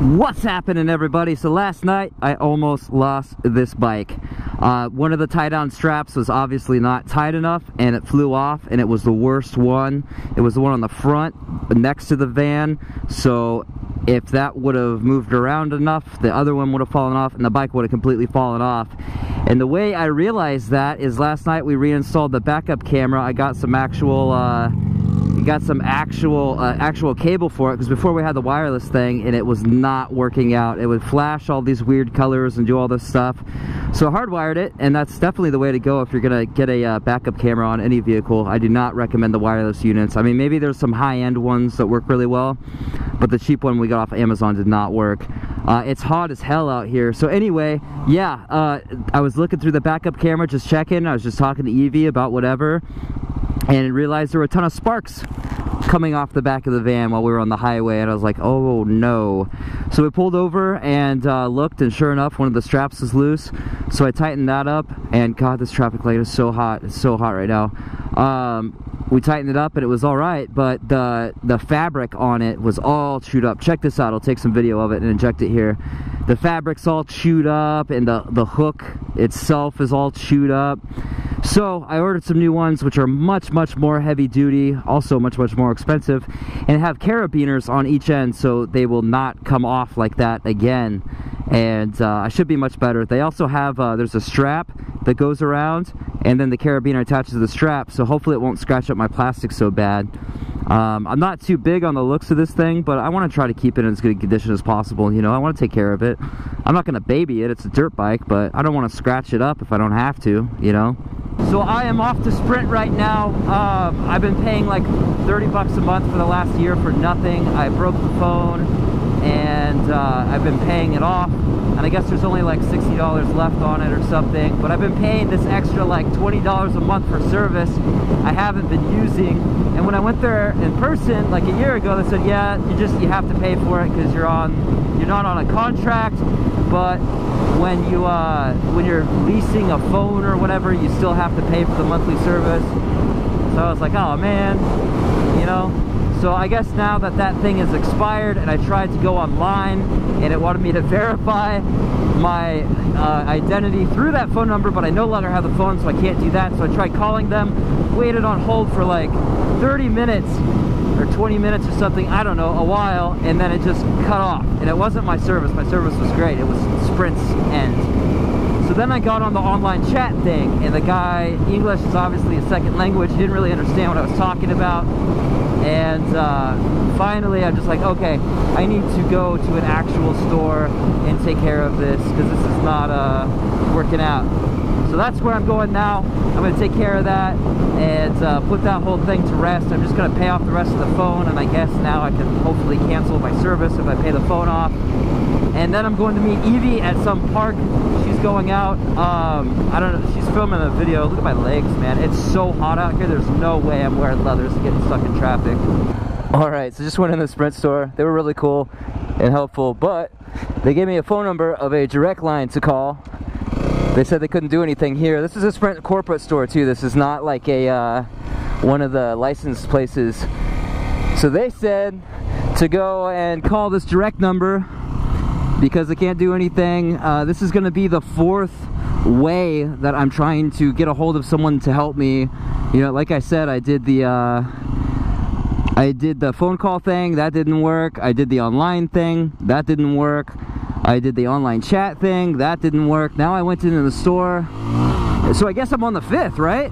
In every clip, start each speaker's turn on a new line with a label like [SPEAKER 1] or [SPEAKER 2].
[SPEAKER 1] What's happening, everybody? So last night I almost lost this bike. One of the tie down straps was obviously not tight enough and it flew off, and it was the worst one. It was the one on the front next to the van, so if that would have moved around enough, the other one would have fallen off and the bike would have completely fallen off. And the way I realized that is last night we reinstalled the backup camera. I got some actual actual cable for it, because before we had the wireless thing and it was not working out. It would flash all these weird colors and do all this stuff. So I hardwired it, and that's definitely the way to go if you're gonna get a backup camera on any vehicle. I do not recommend the wireless units. I mean, maybe there's some high-end ones that work really well, but the cheap one we got off Amazon did not work. It's hot as hell out here. So anyway, yeah, I was looking through the backup camera, just checking. I was just talking to Evie about whatever, and realized there were a ton of sparks coming off the back of the van while we were on the highway, and I was like, oh no. So we pulled over and looked, and sure enough, one of the straps was loose. So I tightened that up, and God, this traffic light is so hot. It's so hot right now. We tightened it up and it was all right, but the fabric on it was all chewed up. Check this out. I'll take some video of it and inject it here. The fabric's all chewed up, and the hook itself is all chewed up. So I ordered some new ones, which are much more heavy duty, also much more expensive, and have carabiners on each end so they will not come off like that again. And I should be much better. They also have there's a strap that goes around, and then the carabiner attaches to the strap, so hopefully it won't scratch up my plastic so bad. I'm not too big on the looks of this thing, but I want to try to keep it in as good a condition as possible. You know, I want to take care of it. I'm not going to baby it. It's a dirt bike, but I don't want to scratch it up if I don't have to, you know. So I am off to Sprint right now. I've been paying like 30 bucks a month for the last year for nothing. I broke the phone, and I've been paying it off, and I guess there's only like $60 left on it or something, but I've been paying this extra like $20 a month for service I haven't been using. And when I went there in person like a year ago, they said, yeah, you have to pay for it because you're not on a contract, but when you're leasing a phone or whatever, you still have to pay for the monthly service. So I was like, oh man, you know. So I guess now that thing is expired, and I tried to go online, and it wanted me to verify my identity through that phone number, but I no longer have the phone, so I can't do that. So I tried calling them, waited on hold for like 30 minutes or 20 minutes or something, I don't know, a while, and then it just cut off. And it wasn't my service. My service was great. It was Sprint's end. So then I got on the online chat thing, and the guy, English is obviously a second language, he didn't really understand what I was talking about. And finally I'm just like, okay, I need to go to an actual store and take care of this, because this is not working out. So that's where I'm going now. I'm going to take care of that and put that whole thing to rest. I'm just going to pay off the rest of the phone, and I guess now I can hopefully cancel my service if I pay the phone off. And then I'm going to meet Evie at some park. She's going out. I don't know. She's filming a video. Look at my legs, man. It's so hot out here. There's no way I'm wearing leathers and getting stuck in traffic. All right, so just went in the Sprint store. They were really cool and helpful, but they gave me a phone number of a direct line to call. They said they couldn't do anything here. This is a Sprint corporate store too. This is not like a one of the licensed places. So they said to go and call this direct number because they can't do anything. This is going to be the fourth way that I'm trying to get a hold of someone to help me. You know, like I said, I did the phone call thing, that didn't work. I did the online thing, that didn't work. I did the online chat thing, that didn't work. Now I went into the store, so I guess I'm on the fifth, right?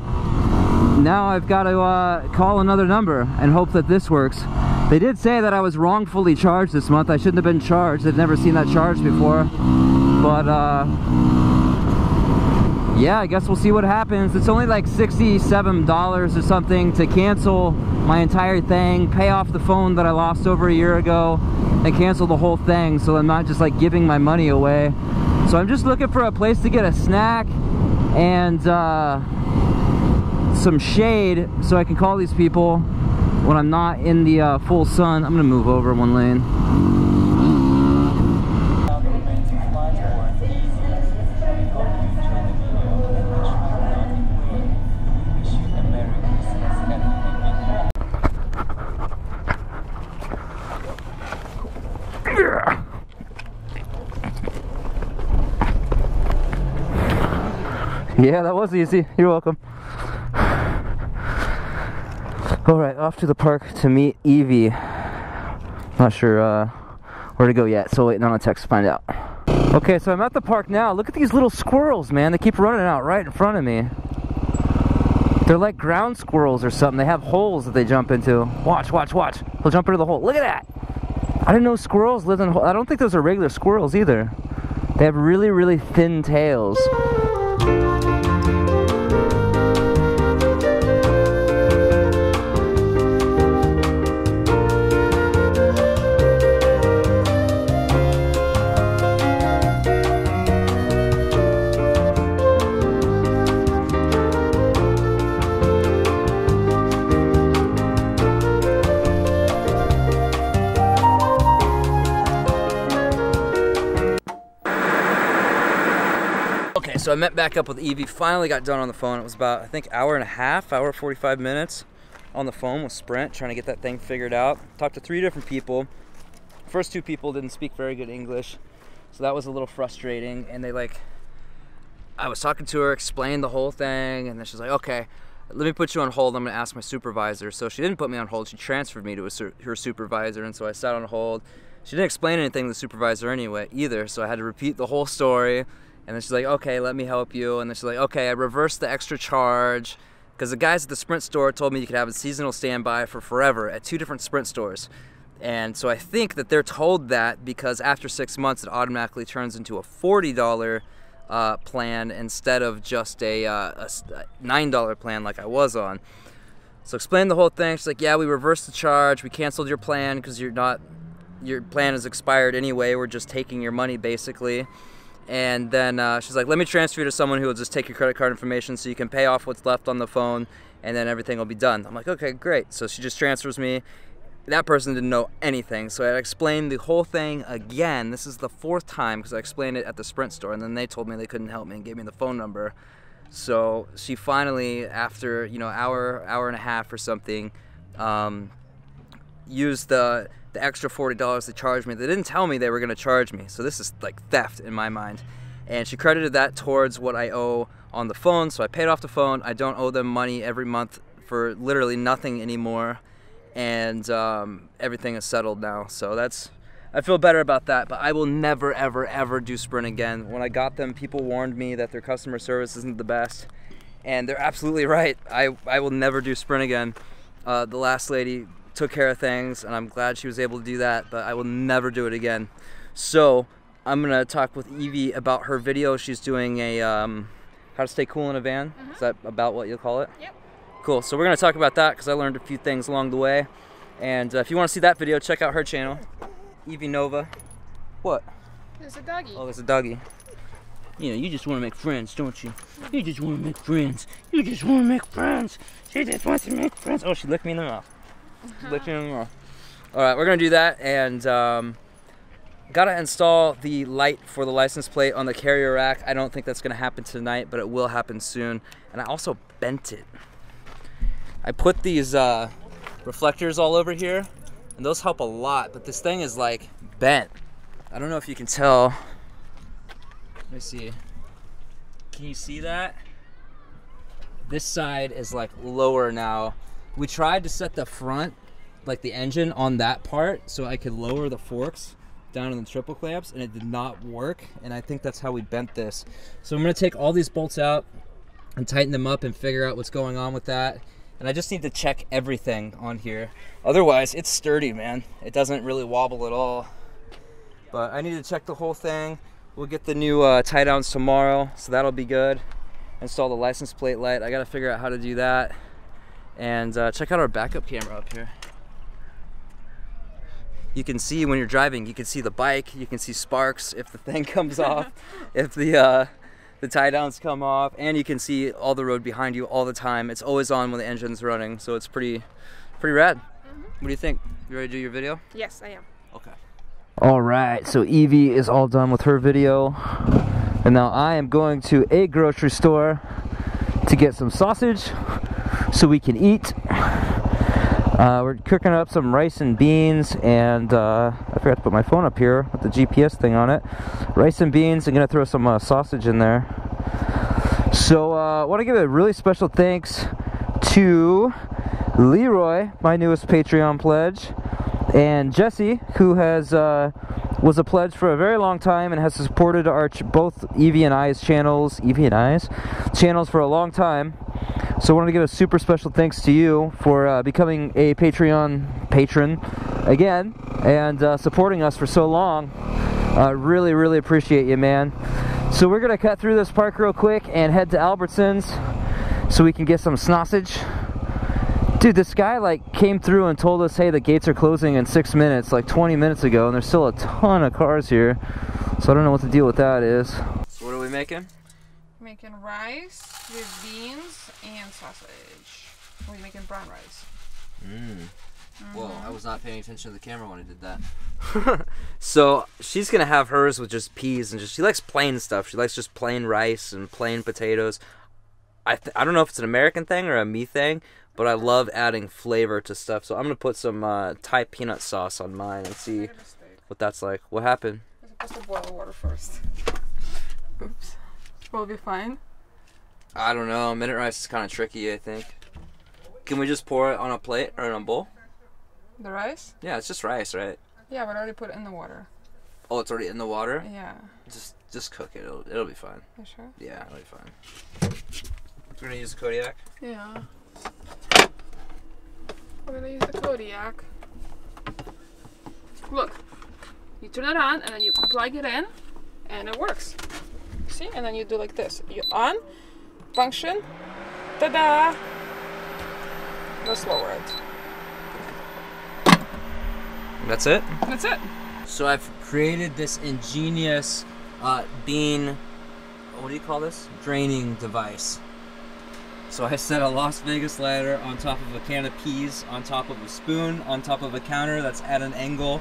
[SPEAKER 1] Now I've got to call another number and hope that this works. They did say that I was wrongfully charged this month. I shouldn't have been charged. I've never seen that charge before. But yeah, I guess we'll see what happens. It's only like $67 or something to cancel my entire thing, pay off the phone that I lost over a year ago, and cancel the whole thing, so I'm not just like giving my money away. So I'm just looking for a place to get a snack and some shade so I can call these people when I'm not in the full sun. I'm gonna move over one lane. Yeah, that was easy. You're welcome. Alright, off to the park to meet Evie. Not sure where to go yet, so waiting on a text to find out. Okay, so I'm at the park now. Look at these little squirrels, man. They keep running out right in front of me. They're like ground squirrels or something. They have holes that they jump into. Watch, watch, watch. They'll jump into the hole. Look at that. I didn't know squirrels lived in holes. I don't think those are regular squirrels either. They have really, really thin tails. Okay, so I met back up with Evie, finally got done on the phone. It was about, I think, hour and a half, hour 45 minutes on the phone with Sprint, trying to get that thing figured out. Talked to 3 different people. First 2 people didn't speak very good English, so that was a little frustrating. And I was talking to her, explained the whole thing, and then she's like, okay, let me put you on hold, I'm gonna ask my supervisor. So she didn't put me on hold, she transferred me to her supervisor, and so I sat on hold. She didn't explain anything to the supervisor either, so I had to repeat the whole story. And then she's like, okay, let me help you. And then she's like, okay, I reversed the extra charge because the guys at the Sprint store told me you could have a seasonal standby for forever at 2 different Sprint stores. And so I think that they're told that because after 6 months, it automatically turns into a $40 plan instead of just a $9 plan like I was on. So explained the whole thing. She's like, yeah, we reversed the charge. We canceled your plan because your plan is expired anyway. We're just taking your money basically. And then she's like, let me transfer you to someone who will just take your credit card information so you can pay off what's left on the phone and then everything will be done. I'm like, okay, great. So she just transfers me. That person didn't know anything. So I explained the whole thing again. This is the 4th time because I explained it at the Sprint store and then they told me they couldn't help me and gave me the phone number. So she finally, after, you know, hour and a half or something, used the extra $40 they charged me. They didn't tell me they were going to charge me, so this is like theft in my mind. And she credited that towards what I owe on the phone, so I paid off the phone. I don't owe them money every month for literally nothing anymore, and everything is settled now. So I feel better about that, but I will never, ever, ever do Sprint again. When I got them, people warned me that their customer service isn't the best, and they're absolutely right. I will never do Sprint again. The last lady took care of things and I'm glad she was able to do that, but I will never do it again. So I'm gonna talk with Evie about her video. She's doing a how to stay cool in a van. Is that about what you'll call it? Yep. Cool, so we're gonna talk about that because I learned a few things along the way. And if you want to see that video, check out her channel, Evie Nova. What?
[SPEAKER 2] There's a doggy.
[SPEAKER 1] Oh, there's a doggy. You know, you just want to make friends, don't you? You just want to make friends. You just want to make friends. She just wants to make friends. Oh, she licked me in the mouth. Alright, we're gonna do that, and gotta install the light for the license plate on the carrier rack. I don't think that's gonna happen tonight, but it will happen soon. And I also bent it. I put these reflectors all over here, and those help a lot, but this thing is like bent. I don't know if you can tell. Let me see. Can you see that? This side is like lower now. We tried to set the front, like the engine, on that part so I could lower the forks down in the triple clamps, and it did not work, and I think that's how we bent this. So I'm gonna take all these bolts out and tighten them up and figure out what's going on with that. And I just need to check everything on here. Otherwise, it's sturdy, man. It doesn't really wobble at all. But I need to check the whole thing. We'll get the new tie downs tomorrow, so that'll be good. Install the license plate light. I gotta figure out how to do that. And check out our backup camera up here. You can see when you're driving, you can see the bike, you can see sparks if the thing comes off, if the tie downs come off, and you can see all the road behind you all the time. It's always on when the engine's running, so it's pretty rad. What do you think? You ready to do your video?
[SPEAKER 2] Yes, I am.
[SPEAKER 1] Okay. All right, so Evie is all done with her video, and now I am going to a grocery store to get some sausage so we can eat. We're cooking up some rice and beans, and I forgot to put my phone up here with the GPS thing on it. Rice and beans. I'm gonna throw some sausage in there. So I want to give a really special thanks to Leroy, my newest Patreon pledge, and Jesse, who has was a pledge for a very long time and has supported our both Evie and I's channels for a long time. So I wanted to give a super special thanks to you for becoming a Patreon patron again and supporting us for so long. Really, really appreciate you, man. So we're gonna cut through this park real quick and head to Albertsons so we can get some sausage. Dude, this guy like came through and told us, hey, the gates are closing in 6 minutes, like 20 minutes ago, and there's still a ton of cars here. So I don't know what the deal with that is. So what are we making?
[SPEAKER 2] Making rice with beans and sausage. We're making brown rice.
[SPEAKER 1] Whoa, I was not paying attention to the camera when I did that. So she's gonna have hers with just peas and she likes plain stuff. She likes just plain rice and plain potatoes. I don't know if it's an American thing or a me thing, but I love adding flavor to stuff. So I'm gonna put some Thai peanut sauce on mine and see what that's like. What happened?
[SPEAKER 2] I'm supposed to boil the water first. Oops. Will it be fine?
[SPEAKER 1] I don't know. Minute rice is kind of tricky, I think. Can we just pour it on a plate or in a bowl?
[SPEAKER 2] The rice?
[SPEAKER 1] Yeah, it's just rice, right?
[SPEAKER 2] Yeah, but I already put it in the water.
[SPEAKER 1] Oh, it's already in the water?
[SPEAKER 2] Yeah.
[SPEAKER 1] Just cook it. It'll be fine.
[SPEAKER 2] You sure?
[SPEAKER 1] Yeah, it'll be fine. We're gonna use Kodiak.
[SPEAKER 2] Yeah. We're gonna use the Kodiak. Look, you turn it on and then you plug it in, and it works. See? And then you do like this. You on, function, ta-da! Let's lower it.
[SPEAKER 1] That's it?
[SPEAKER 2] That's it.
[SPEAKER 1] So I've created this ingenious bean, what do you call this? Draining device. So I set a Las Vegas ladder on top of a can of peas, on top of a spoon, on top of a counter that's at an angle,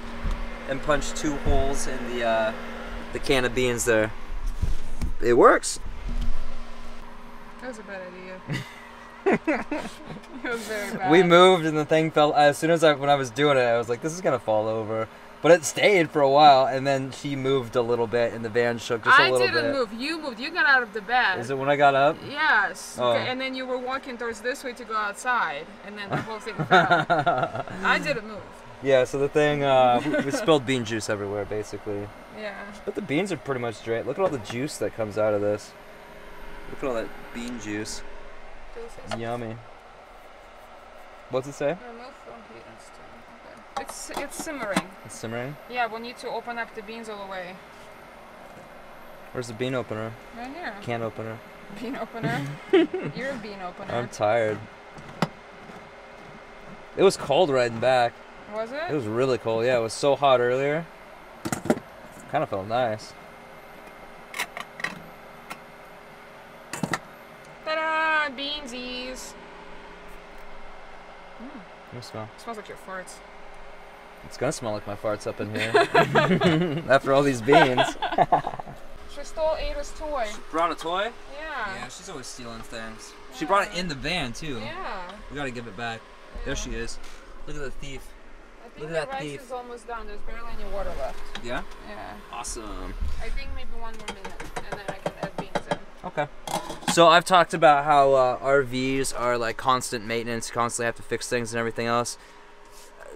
[SPEAKER 1] and punch 2 holes in the can of beans there. It works.
[SPEAKER 2] That was a bad idea. It was very bad.
[SPEAKER 1] We moved and the thing fell. As soon as when I was doing it, I was like, this is gonna fall over. But it stayed for a while, and then she moved a little bit, and the van shook just a little bit.
[SPEAKER 2] I didn't move. You moved. You got out of the bed.
[SPEAKER 1] Is it when I got up?
[SPEAKER 2] Yes.
[SPEAKER 1] Oh.
[SPEAKER 2] Okay. And then you were walking towards this way to go outside, and then the whole thing fell. I didn't move.
[SPEAKER 1] Yeah. So the thing, we spilled bean juice everywhere, basically.
[SPEAKER 2] Yeah.
[SPEAKER 1] But the beans are pretty much drained. Look at all the juice that comes out of this. Look at all that bean juice. Yummy. What's it say?
[SPEAKER 2] Remove from heat and steam. Okay. It's simmering.
[SPEAKER 1] It's simmering?
[SPEAKER 2] Yeah, we need to open up the beans all the way.
[SPEAKER 1] Where's the bean opener?
[SPEAKER 2] Right here.
[SPEAKER 1] Can opener.
[SPEAKER 2] Bean opener? You're a bean opener.
[SPEAKER 1] I'm tired. It was cold riding back.
[SPEAKER 2] Was it?
[SPEAKER 1] It was really cold. Yeah, it was so hot earlier. Kind of felt nice.
[SPEAKER 2] Ta-da! Beansies!
[SPEAKER 1] Let me smell.
[SPEAKER 2] It smells like your farts.
[SPEAKER 1] It's gonna smell like my farts up in here. After all these beans.
[SPEAKER 2] She stole Ada's toy.
[SPEAKER 1] She brought a toy?
[SPEAKER 2] Yeah.
[SPEAKER 1] Yeah, she's always stealing things.
[SPEAKER 2] Yeah.
[SPEAKER 1] She brought it in the van, too.
[SPEAKER 2] Yeah.
[SPEAKER 1] We gotta give it back.
[SPEAKER 2] Yeah.
[SPEAKER 1] There she is. Look at the thief.
[SPEAKER 2] I think
[SPEAKER 1] Look
[SPEAKER 2] the
[SPEAKER 1] at that
[SPEAKER 2] rice
[SPEAKER 1] thief.
[SPEAKER 2] is almost done. There's barely any water left.
[SPEAKER 1] Yeah?
[SPEAKER 2] Yeah.
[SPEAKER 1] Awesome.
[SPEAKER 2] I think maybe 1 more minute, and then I can add beans in.
[SPEAKER 1] Okay. So I've talked about how RVs are like constant maintenance, constantly have to fix things and everything else.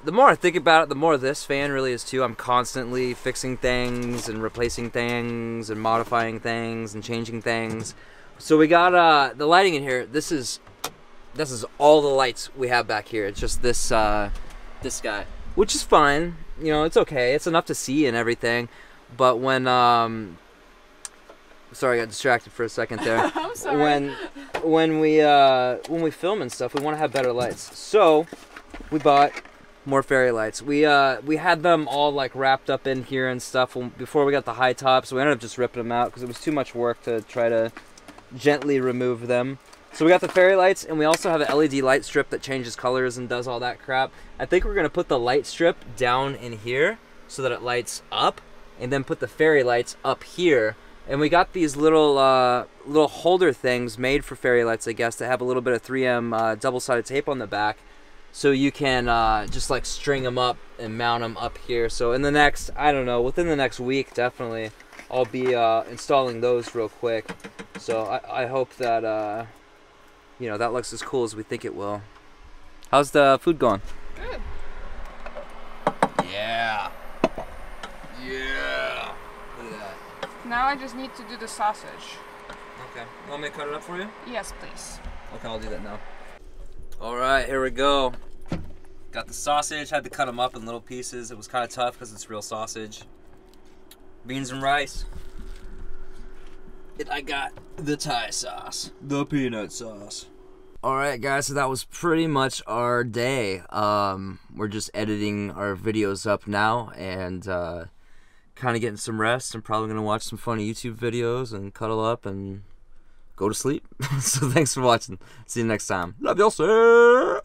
[SPEAKER 1] The more I think about it, the more this van really is too. I'm constantly fixing things and replacing things and modifying things and changing things. So we got the lighting in here. This is all the lights we have back here. It's just this this guy, which is fine. You know, it's okay. It's enough to see and everything. But when sorry, I got distracted for a second there.
[SPEAKER 2] I'm sorry.
[SPEAKER 1] When we film and stuff, we want to have better lights. So we bought more fairy lights. We had them all like wrapped up in here and stuff before we got the high top. So we ended up just ripping them out because it was too much work to try to gently remove them. So we got the fairy lights, and we also have an LED light strip that changes colors and does all that crap. I think we're gonna put the light strip down in here so that it lights up, and then put the fairy lights up here. And we got these little little holder things made for fairy lights, I guess, that have a little bit of 3M double-sided tape on the back, so you can just like string them up and mount them up here. So in the next, I don't know, within the next week, definitely, I'll be installing those real quick. So I hope that, you know, that looks as cool as we think it will. How's the food going?
[SPEAKER 2] Good.
[SPEAKER 1] Yeah. Yeah. Look at that.
[SPEAKER 2] Now I just need to do the sausage.
[SPEAKER 1] Okay. You want me to cut it up for you?
[SPEAKER 2] Yes, please.
[SPEAKER 1] Okay, I'll do that now. Alright, here we go. Got the sausage, had to cut them up in little pieces. It was kind of tough because it's real sausage. Beans and rice. And I got the Thai sauce. The peanut sauce. Alright guys, so that was pretty much our day. We're just editing our videos up now and kind of getting some rest. I'm probably going to watch some funny YouTube videos and cuddle up and go to sleep. So thanks for watching. See you next time. Love y'all, sir.